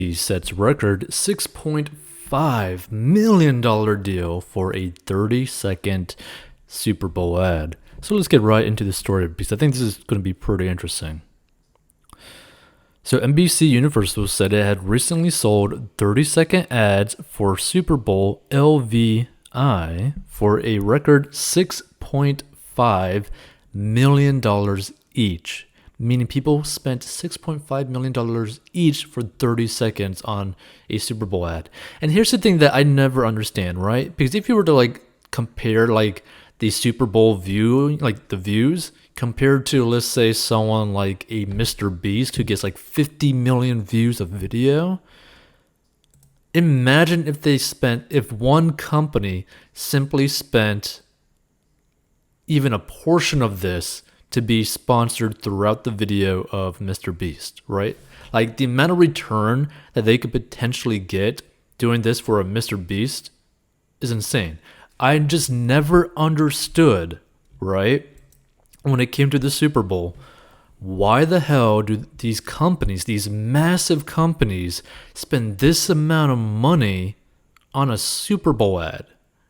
He sets record $6.5 million deal for a 30-second Super Bowl ad. So let's get right into the story because I think this is going to be pretty interesting. So NBC Universal said it had recently sold 30-second ads for Super Bowl LVI for a record $6.5 million each, meaning people spent $6.5 million each for 30 seconds on a Super Bowl ad. And here's the thing that I never understand, right? Because if you were to compare the Super Bowl view, the views, compared to, let's say, someone like a Mr. Beast who gets 50 million views of video, imagine if one company simply spent even a portion of this to be sponsored throughout the video of Mr. Beast, right? The amount of return that they could potentially get doing this for a Mr. Beast is insane. I just never understood, right, when it came to the Super Bowl, why the hell do these companies, these massive companies, spend this amount of money on a Super Bowl ad,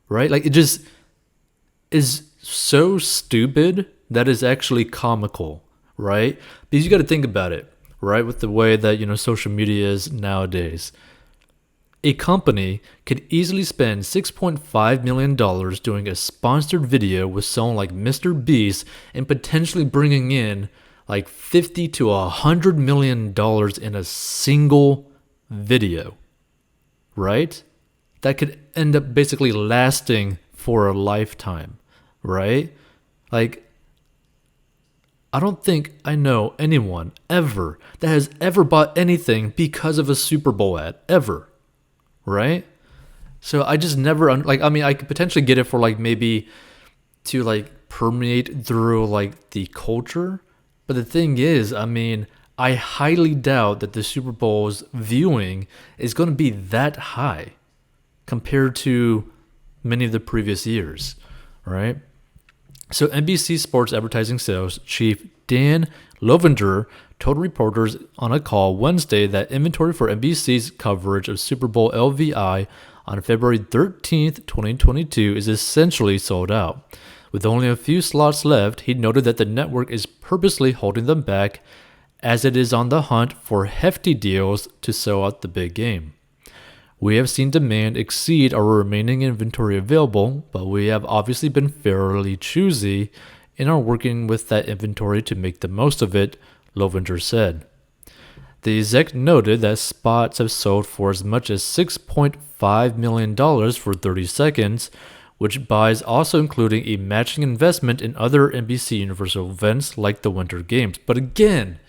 right? It just is so stupid that is actually comical, right? Because you got to think about it, right? With the way that, social media is nowadays. A company could easily spend $6.5 million doing a sponsored video with someone like Mr. Beast and potentially bringing in 50 to $100 million in a single video, right? That could end up basically lasting for a lifetime, right? I don't think I know anyone ever that has ever bought anything because of a Super Bowl ad, ever. Right? So I just never, I could potentially get it for maybe to permeate through the culture. But the thing is, I highly doubt that the Super Bowl's viewing is going to be that high compared to many of the previous years, right? So NBC Sports Advertising Sales Chief Dan Lovinger told reporters on a call Wednesday that inventory for NBC's coverage of Super Bowl LVI on February 13th, 2022 is essentially sold out. With only a few slots left, he noted that the network is purposely holding them back as it is on the hunt for hefty deals to sell out the big game. We have seen demand exceed our remaining inventory available, but we have obviously been fairly choosy and are working with that inventory to make the most of it, Lovinger said. The exec noted that spots have sold for as much as $6.5 million for 30 seconds, which buys also including a matching investment in other NBC Universal events like the Winter Games. But again,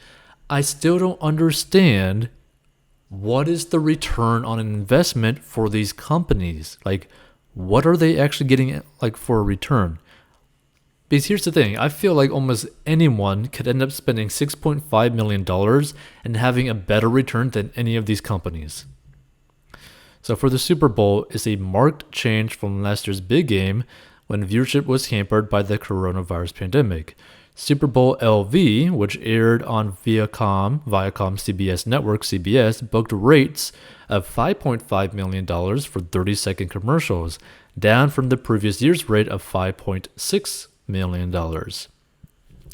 I still don't understand what is the return on investment for these companies. What are they actually getting for a return? Because here's the thing, I feel like almost anyone could end up spending $6.5 million and having a better return than any of these companies. So for the Super Bowl, it's a marked change from last year's big game when viewership was hampered by the coronavirus pandemic. Super Bowl LV, which aired on Viacom CBS network CBS, booked rates of $5.5 million for 30-second commercials, down from the previous year's rate of $5.6 million.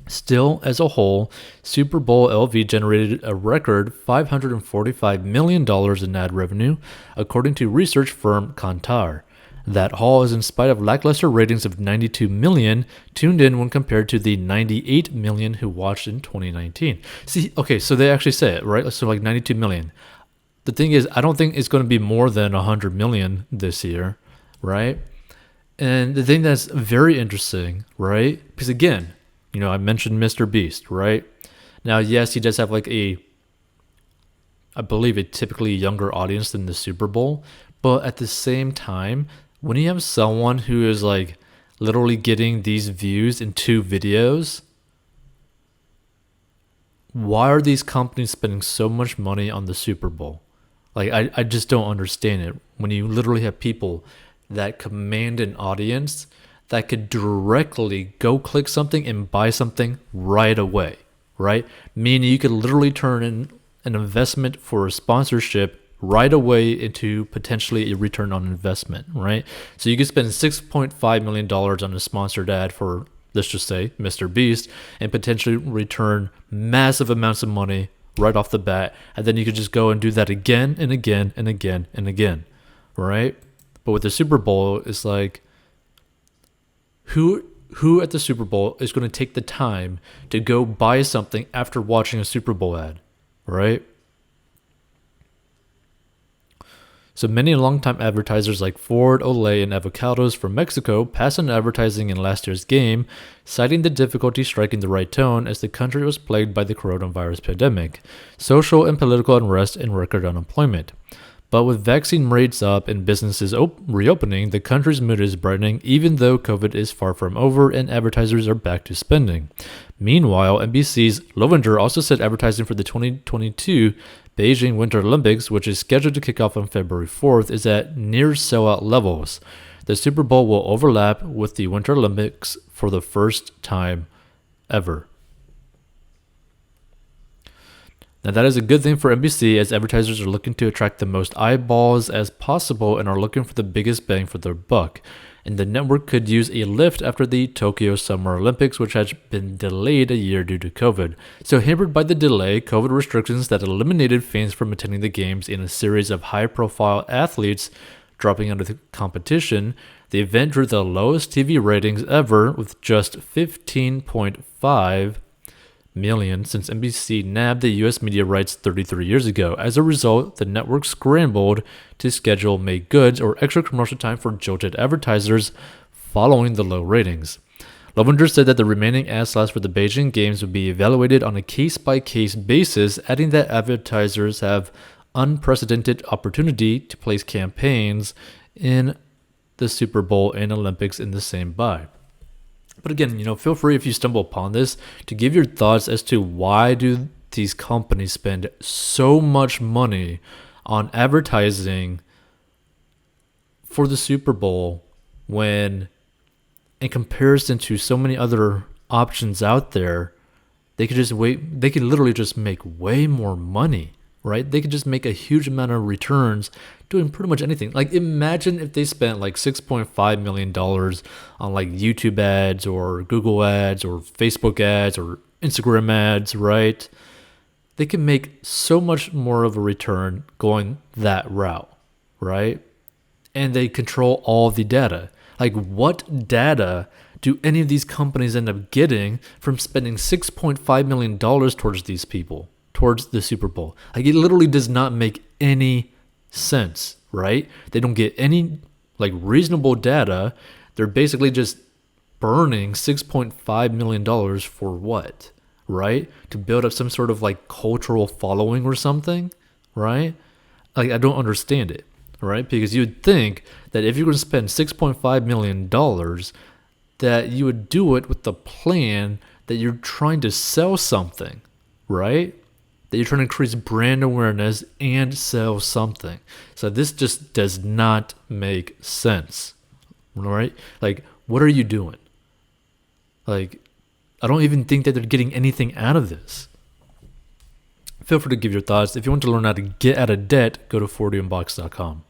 Still, as a whole, Super Bowl LV generated a record $545 million in ad revenue, according to research firm Kantar. That haul is in spite of lackluster ratings of 92 million tuned in when compared to the 98 million who watched in 2019. See, okay, so they actually say it, right? So 92 million. The thing is, I don't think it's going to be more than 100 million this year, right? And the thing that's very interesting, right? Because again, I mentioned Mr. Beast, right? Now, yes, he does have I believe a typically younger audience than the Super Bowl, but at the same time, when you have someone who is literally getting these views in 2 videos, why are these companies spending so much money on the Super Bowl? I just don't understand it. When you literally have people that command an audience that could directly go click something and buy something right away, right? Meaning you could literally turn in an investment for a sponsorship right away into potentially a return on investment, right? So you could spend $6.5 million on a sponsored ad for, let's just say, Mr. Beast, and potentially return massive amounts of money right off the bat. And then you could just go and do that again and again and again and again, right? But with the Super Bowl, it's like, who at the Super Bowl is going to take the time to go buy something after watching a Super Bowl ad, right? So many longtime advertisers like Ford, Olay, and Avocados from Mexico passed on advertising in last year's game, citing the difficulty striking the right tone as the country was plagued by the coronavirus pandemic, social and political unrest, and record unemployment. But with vaccine rates up and businesses reopening, the country's mood is brightening even though COVID is far from over and advertisers are back to spending. Meanwhile, NBC's Lovinger also said advertising for the 2022 Beijing Winter Olympics, which is scheduled to kick off on February 4th, is at near sellout levels. The Super Bowl will overlap with the Winter Olympics for the first time ever. Now that is a good thing for NBC as advertisers are looking to attract the most eyeballs as possible and are looking for the biggest bang for their buck. And the network could use a lift after the Tokyo Summer Olympics, which has been delayed a year due to COVID. So hampered by the delay, COVID restrictions that eliminated fans from attending the games in a series of high-profile athletes dropping out of the competition, the event drew the lowest TV ratings ever with just 15.5 million since NBC nabbed the US media rights 33 years ago. As a result, the network scrambled to schedule make goods or extra commercial time for jilted advertisers following the low ratings. Lovinger said that the remaining ad slots for the Beijing Games would be evaluated on a case-by-case basis, adding that advertisers have unprecedented opportunity to place campaigns in the Super Bowl and Olympics in the same buy. But again, feel free if you stumble upon this to give your thoughts as to why do these companies spend so much money on advertising for the Super Bowl when, in comparison to so many other options out there, they could literally just make way more money, right? They could just make a huge amount of returns doing pretty much anything. Like, imagine if they spent like $6.5 million on like YouTube ads or Google ads or Facebook ads or Instagram ads, right? They can make so much more of a return going that route, right? And they control all the data. Like, what data do any of these companies end up getting from spending $6.5 million towards these people, towards the Super Bowl? Like, it literally does not make any sense, right? They don't get any like reasonable data. They're basically just burning $6.5 million for what, right? To build up some sort of like cultural following or something, right? Like, I don't understand it, right? Because you'd think that if you're going to spend $6.5 million, that you would do it with the plan that you're trying to sell something, right? That you're trying to increase brand awareness and sell something. So this just does not make sense, right? Like, what are you doing? Like, I don't even think that they're getting anything out of this. Feel free to give your thoughts. If you want to learn how to get out of debt, go to 40inbox.com.